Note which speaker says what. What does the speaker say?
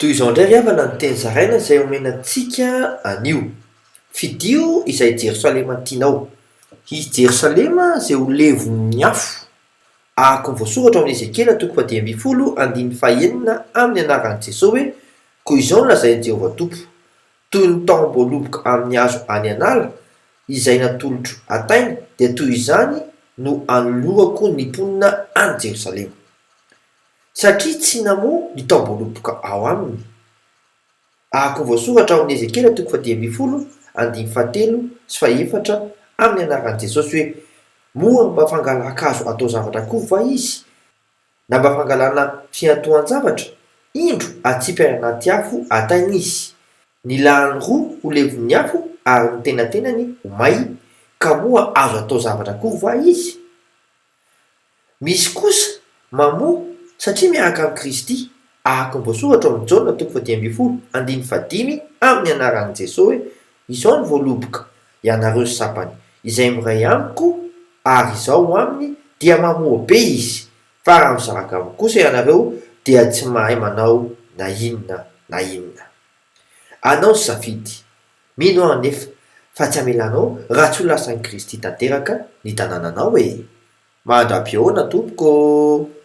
Speaker 1: Toy izao indray ry havana ny teny zaraina izay omenantsika anio. Fidio izay Jerosalema tianao. Izy Jerosalema izay ho levon'ny afo. Ahako ny voasoratra amin'ny Ezekela 3:10 amin'ny anaran'i Jesosy hoe koa izao no lazain'i Jehovah Tompo. Toy ny taom-boaloboka amin'ny hazo any an'ala izay natolotro ataina dia toy izany no anolorako ny mponina any Jerosalema. Satria tsy namoa ny taom-boaloboka ao aminy. Ahako ny voasoratra ao amin'ny Ezekela 3:10 amin'ny anaran'i Jesosy hoe moa mba fangalaka-kazo atao zavatra koa va izy? Na mba fangalana fiantohan-javatra? Indro atsipy anaty afo ataina izy. Ny lahany roa ho levon'ny afo ary ny tenatenany ho may, ka moa azo atao zavatra koa va izy? Misy kosa mamoa satria miaraka amin'ny Kristy. Ahako ny voasoratra ao amin'ny Jaona 1:15 amin'ny anaran'i Jesosy hoe izao ny voaloboka ianareo sy sapany izay miray amiko ary izao aminy dia mamoa be izy, fa raha mizaraka amiko kosa ianareo dia tsy mahay manao na inona na inona. Anao sy safidy, mino aho anefa fa tsy amelanao raha tsy ho lasan'i Kristy tanteraka ny tanànanao e. Mandra-pioana tompoko.